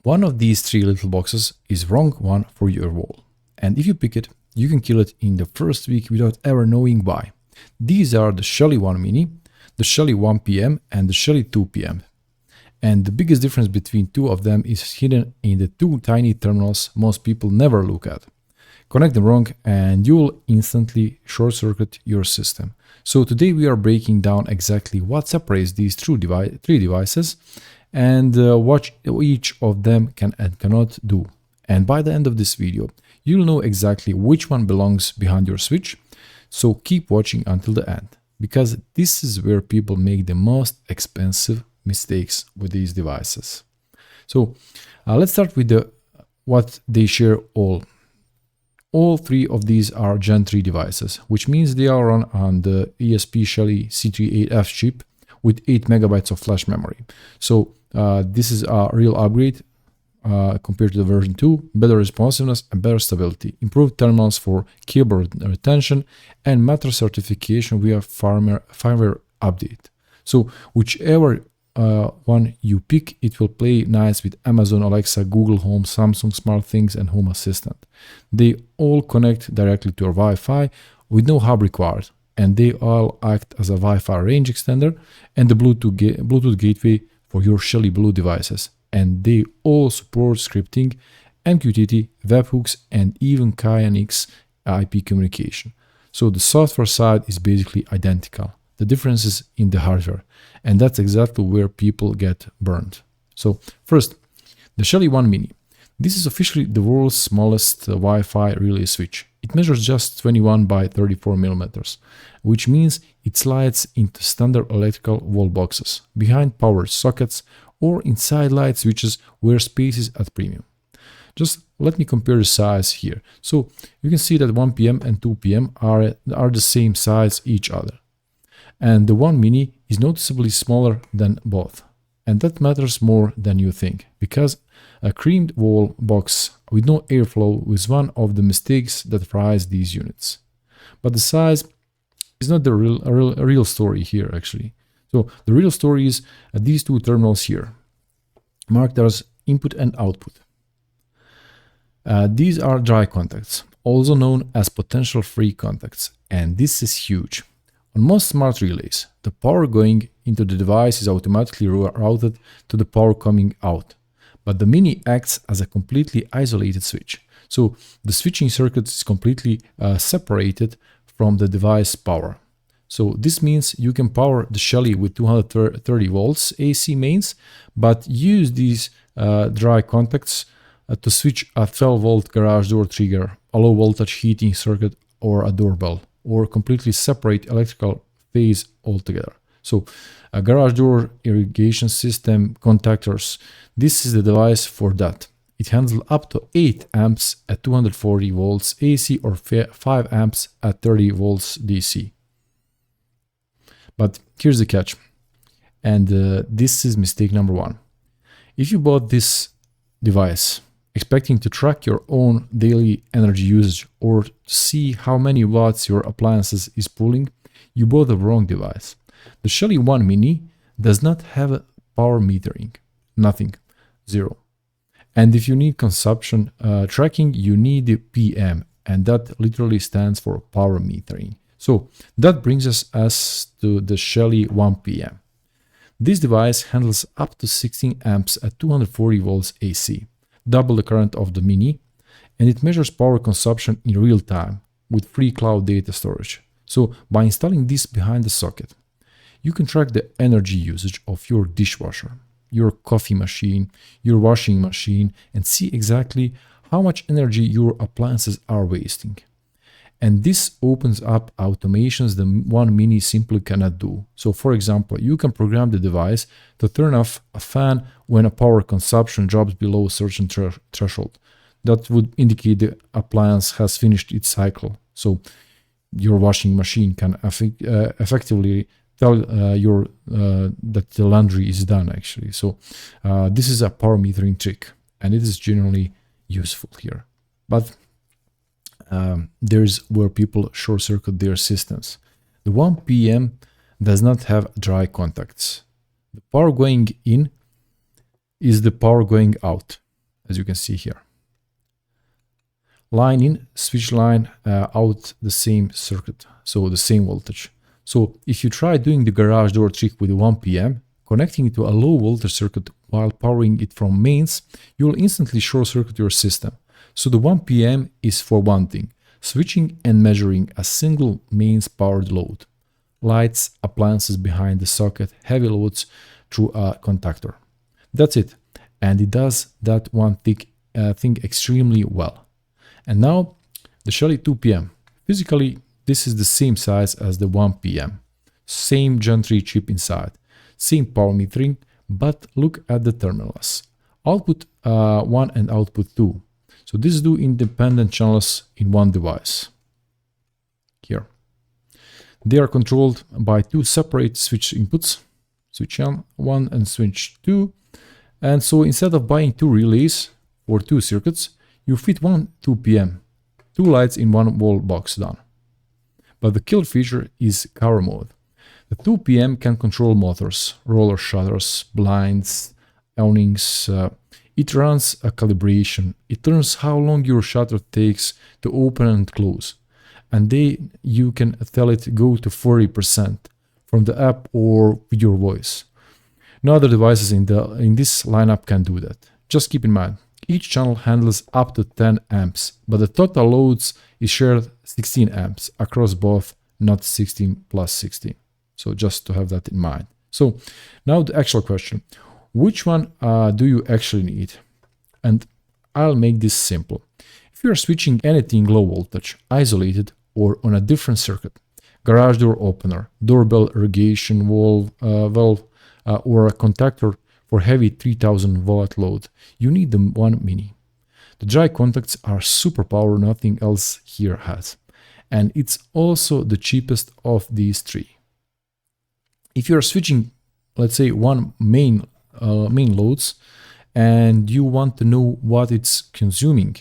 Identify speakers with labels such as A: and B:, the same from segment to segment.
A: One of these three little boxes is wrong one for your wall. And if you pick it, you can kill it in the first week without ever knowing why. These are the Shelly 1 Mini, the Shelly 1PM and the Shelly 2PM. And the biggest difference between two of them is hidden in the two tiny terminals most people never look at. Connect them wrong and you will instantly short-circuit your system. So today we are breaking down exactly what separates these three devices and what each of them can and cannot do. And by the end of this video, you'll know exactly which one belongs behind your switch. So keep watching until the end, because this is where people make the most expensive mistakes with these devices. So let's start with what they share all. All three of these are Gen 3 devices, which means they are run on the ESP Shelly C38F chip with 8 megabytes of flash memory. So this is a real upgrade compared to the version 2, better responsiveness and better stability, improved terminals for cable retention, and Matter certification via firmware update. So whichever one you pick, it will play nice with Amazon Alexa, Google Home, Samsung SmartThings, and Home Assistant. They all connect directly to your Wi-Fi with no hub required, and they all act as a Wi-Fi range extender and the Bluetooth gateway for your Shelly Blue devices. And they all support scripting, MQTT, webhooks, and even KNX IP communication. So the software side is basically identical. The difference is in the hardware, and that's exactly where people get burned. So first, the Shelly 1 Mini. This is officially the world's smallest Wi-Fi relay switch. It measures just 21 by 34 millimeters, which means it slides into standard electrical wall boxes, behind power sockets, or inside light switches where space is at premium. Just let me compare the size here. So you can see that 1PM and 2PM are the same size each other. And the 1 Mini is noticeably smaller than both. And that matters more than you think, because a creamed wall box with no airflow is one of the mistakes that fries these units. But the size is not the real story here, actually. So the real story is these two terminals here, marked as input and output. These are dry contacts, also known as potential free contacts, and this is huge. On most smart relays, the power going into the device is automatically routed to the power coming out, but the Mini acts as a completely isolated switch. So the switching circuit is completely separated from the device power. So this means you can power the Shelly with 230 volts AC mains, but use these dry contacts to switch a 12-volt garage door trigger, a low-voltage heating circuit, or a doorbell, or completely separate electrical phase altogether. So a garage door, irrigation system, contactors, this is the device for that. It handles up to 8 amps at 240 volts AC or 5 amps at 30 volts DC. But here's the catch, and this is mistake number one. If you bought this device expecting to track your own daily energy usage or see how many watts your appliances is pulling, you bought the wrong device. The Shelly 1 Mini does not have power metering, nothing, zero. And if you need consumption tracking, you need the PM, and that literally stands for power metering. So that brings us to the Shelly 1PM. This device handles up to 16 amps at 240 volts AC, double the current of the Mini, and it measures power consumption in real time with free cloud data storage. So by installing this behind the socket, you can track the energy usage of your dishwasher, your coffee machine, your washing machine, and see exactly how much energy your appliances are wasting. And this opens up automations the 1 Mini simply cannot do. So for example, you can program the device to turn off a fan when a power consumption drops below a certain threshold. That would indicate the appliance has finished its cycle. So your washing machine can effectively tell that the laundry is done, actually. So this is a power metering trick, and it is generally useful here. But there's where people short circuit their systems. The 1PM does not have dry contacts. The power going in is the power going out. as you can see here. Line in, switch line out the same circuit, so the same voltage. So if you try doing the garage door trick with the 1PM, connecting it to a low voltage circuit while powering it from mains, you will instantly short circuit your system. So the 1PM is for one thing, switching and measuring a single mains powered load. Lights, appliances behind the socket, heavy loads through a contactor. That's it. And it does that one thing extremely well. And now the Shelly 2PM. Physically, this is the same size as the 1PM. Same Gen 3 chip inside. Same power metering, but look at the terminals. Output 1 and output 2. So these do independent channels in one device. Here. They are controlled by two separate switch inputs, switch 1 and switch 2. And so instead of buying two relays or two circuits, you fit one 2PM, two lights in one wall box done. But the killer feature is cover mode. The 2PM can control motors, roller shutters, blinds, awnings. It runs a calibration. It learns how long your shutter takes to open and close. And you can tell it go to 40% from the app or with your voice. No other devices in this lineup can do that. Just keep in mind, each channel handles up to 10 amps, but the total loads is shared 16 amps across both, not 16 plus 16. So just to have that in mind. So now the actual question, which one do you actually need? And I'll make this simple. If you're switching anything low voltage, isolated or on a different circuit, garage door opener, doorbell irrigation valve, or a contactor for heavy 3000 volt load, you need the 1 Mini. The dry contacts are superpower, nothing else here has. And it's also the cheapest of these three. If you're switching, let's say, one main loads, and you want to know what it's consuming,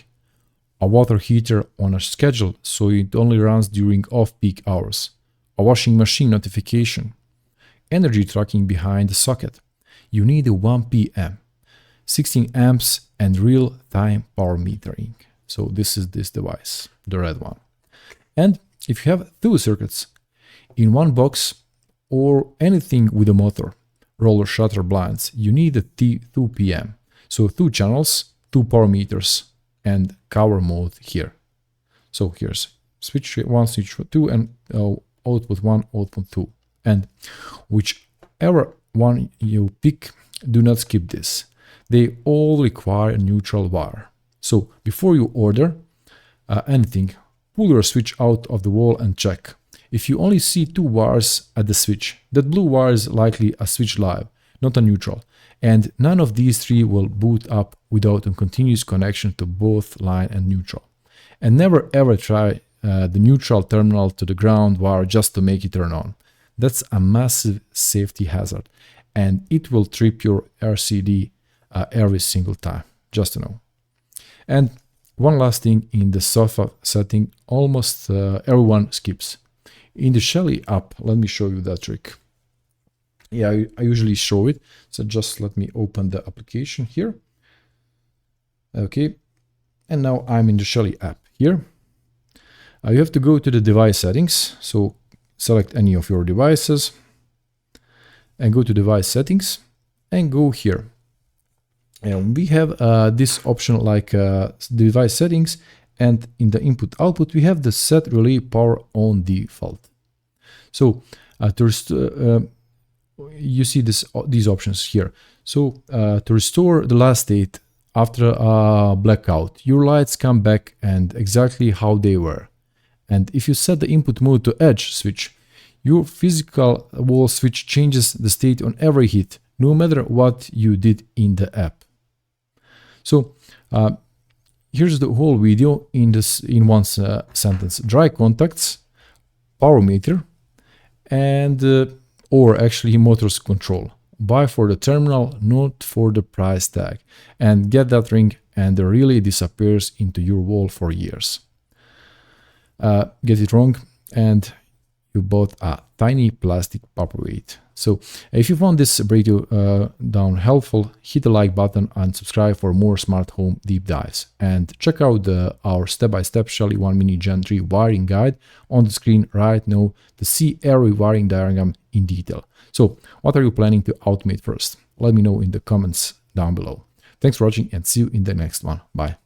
A: a water heater on a schedule so it only runs during off-peak hours, a washing machine notification, energy tracking behind the socket, you need a 1PM, 16 amps and real-time power metering. So this is this device, the red one. And if you have two circuits in one box or anything with a motor, roller shutter blinds, you need a 2PM. So two channels, two power meters, and cover mode here. So here's switch 1, switch 2, and output 1, output 2. And whichever one you pick, do not skip this. They all require a neutral wire. So before you order anything, pull your switch out of the wall and check. If you only see two wires at the switch, that blue wire is likely a switch live, not a neutral. And none of these three will boot up without a continuous connection to both line and neutral. And never ever try the neutral terminal to the ground wire just to make it turn on. That's a massive safety hazard, and it will trip your RCD every single time, just to know. And one last thing in the sofa setting, almost everyone skips. In the Shelly app, let me show you that trick. Yeah, I usually show it, so just let me open the application here. Okay, and now I'm in the Shelly app here. You have to go to the device settings, so select any of your devices and go to device settings and go here. And we have this option like device settings, and in the input output we have the set relay power on default. So you see these options here. So to restore the last state after a blackout, your lights come back and exactly how they were. And if you set the input mode to edge switch, your physical wall switch changes the state on every hit, no matter what you did in the app. So here's the whole video in one sentence: dry contacts, power meter, and or actually motors control. Buy for the terminal, not for the price tag, and get that ring and the relay disappears into your wall for years. Get it wrong and you bought a tiny plastic paperweight.
B: So if you found this breakdown helpful, hit the like button and subscribe for more smart home deep dives. And check out our step-by-step Shelly Mini Gen3 wiring guide on the screen right now to see every wiring diagram in detail. So what are you planning to automate first? Let me know in the comments down below. Thanks for watching and see you in the next one. Bye.